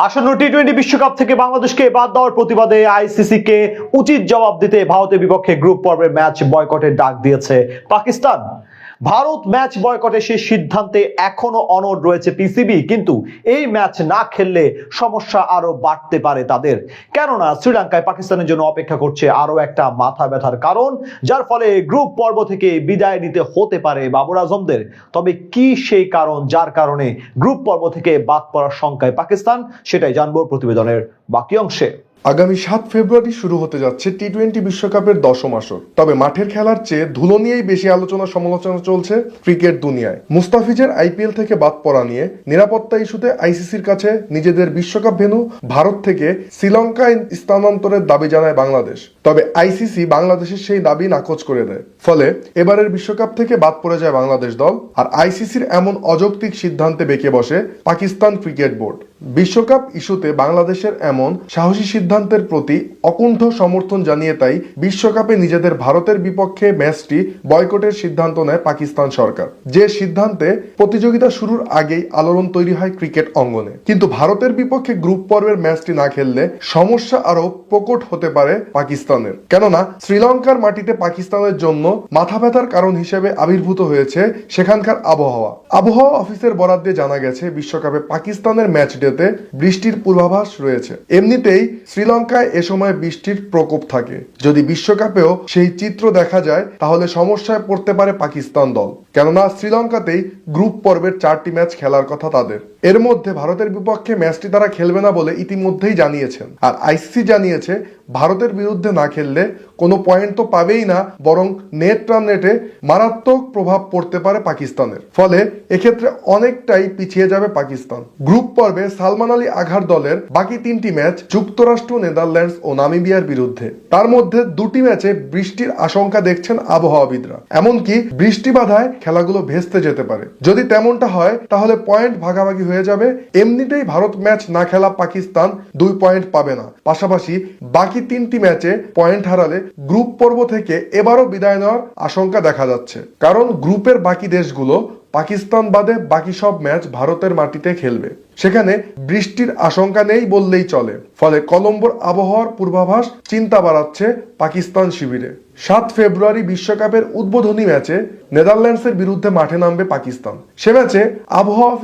আসন্ন টি-20 বিশ্বকাপ থেকে বাংলাদেশকে বাদ দেওয়ার প্রতিবাদে আইসিসি কে উচিত জবাব দিতে ভারতের বিপক্ষে গ্রুপ পর্বের ম্যাচ বয়কটের ডাক দিয়েছে পাকিস্তান। ভারত ম্যাচ বয়কটের সেই সিদ্ধান্তে এখনো অনড় রয়েছে পিসিবি, কিন্তু এই ম্যাচ না খেললে সমস্যা আরো বাড়তে পারে তাদের। কেননা শ্রীলঙ্কায় পাকিস্তানের জন্য অপেক্ষা করছে আরো একটা মাথা ব্যথার কারণ, যার ফলে গ্রুপ পর্ব থেকে বিদায় নিতে হতে পারে বাবর আজমদের। তবে কি সেই কারণ যার কারণে গ্রুপ পর্ব থেকে বাদ পড়ার শঙ্কায় পাকিস্তান, সেটাই জানবো প্রতিবেদনের বাকি অংশে। আগামী 7 ফেব্রুয়ারি শুরু হতে যাচ্ছে টি-20 বিশ্বকাপের 10ম আসর। তবে মাঠের খেলার চেয়ে ধুলো নিয়েই বেশি আলোচনা সমালোচনা চলছে ক্রিকেট দুনিয়ায়। মুস্তাফিজের আইপিএল থেকে বাদ পড়া নিয়ে নিরাপত্তা ইস্যুতে আইসিসির কাছে নিজেদের বিশ্বকাপ ভেন্যু ভারত থেকে শ্রীলঙ্কায় স্থানান্তরের দাবি জানায় বাংলাদেশ। তবে আইসিসি বাংলাদেশের সেই দাবি নাকচ করে দেয়। ফলে এবারের বিশ্বকাপ থেকে বাদ পড়ে যায় বাংলাদেশ দল। আর আইসিসির এমন অযৌক্তিক সিদ্ধান্তে বেঁকে বসে পাকিস্তান ক্রিকেট বোর্ড। বিশ্বকাপ ইস্যুতে বাংলাদেশের এমন সাহসী সিদ্ধান্তের প্রতি অকুণ্ঠ সমর্থন জানিয়ে তাই বিশ্বকাপে নিজেদের ভারতের বিপক্ষে ম্যাচটি বয়কটের সিদ্ধান্ত নেয় পাকিস্তান সরকার। যে সিদ্ধান্তে প্রতিযোগিতা শুরুর আগেই আলোড়ন তৈরি হয় ক্রিকেট অঙ্গনে। কিন্তু ভারতের বিপক্ষে গ্রুপ পর্বের ম্যাচটি না খেললে সমস্যা আরো প্রকট হতে পারে পাকিস্তানের। কেননা শ্রীলঙ্কার মাটিতে পাকিস্তানের জন্য মাথা ব্যথার কারণ হিসেবে আবির্ভূত হয়েছে সেখানকার আবহাওয়া। আবহাওয়া অফিসের বরাদ দিয়ে জানা গেছে বিশ্বকাপে পাকিস্তানের ম্যাচ বৃষ্টির পূর্বাভাস রয়েছে। এমনিতেই শ্রীলঙ্কায় এ সময় বৃষ্টির প্রকোপ থাকে। যদি বিশ্বকাপেও সেই চিত্র দেখা যায় তাহলে সমস্যায় পড়তে পারে পাকিস্তান দল। কেননা শ্রীলঙ্কাতেই গ্রুপ পর্বের 4টি ম্যাচ খেলার কথা তাদের। এর মধ্যে ভারতের বিপক্ষে ম্যাচটি তারা খেলবে না বলে ইতিমধ্যেই জানিয়েছেন। আর আইসিসি জানিয়েছে ভারতের বিরুদ্ধে না খেললে কোনো পয়েন্ট তো পাবেই না, বরং নেট রান রেটে মারাত্মক প্রভাব পড়তে পারে পাকিস্তানের। ফলে এক্ষেত্রে অনেকটাই পিছিয়ে যাবে পাকিস্তান। গ্রুপ পর্বে সালমান আলী আঘার দলের বাকি 3টি ম্যাচ যুক্তরাষ্ট্র, নেদারল্যান্ডস ও নামিবিয়ার বিরুদ্ধে। তার মধ্যে 2টি ম্যাচে বৃষ্টির আশঙ্কা দেখছেন আবহাওয়াবিদরা। এমনকি বৃষ্টি বাধায় খেলাগুলো ভেস্তে যেতে পারে। যদি তেমনটা হয় তাহলে পয়েন্ট ভাগাভাগি হয়ে যাবে। এমনিতেই ভারত ম্যাচ না খেলা পাকিস্তান 2 পয়েন্ট পাবে না। পাশাপাশি বাকি 3টি ম্যাচে পয়েন্ট হারালে গ্রুপ পর্ব থেকে এবারও বিদায় নেওয়ার আশঙ্কা দেখা যাচ্ছে। কারণ গ্রুপের বাকি দেশগুলো পাকিস্তান বাদে বাকি সব ম্যাচ ভারতের মাটিতে খেলবে। সেখানে বৃষ্টির আশঙ্কা নেই বললেই চলে। ফলে কলম্বোর আবহাওয়ার পূর্বাভাস চিন্তা বাড়াচ্ছে পাকিস্তান শিবিরে। 7 ফেব্রুয়ারি বিশ্বকাপের উদ্বোধনী ম্যাচে নেদারল্যান্ডসের বিরুদ্ধে মাঠে নামবে পাকিস্তান। সে ম্যাচে আবহাওয়া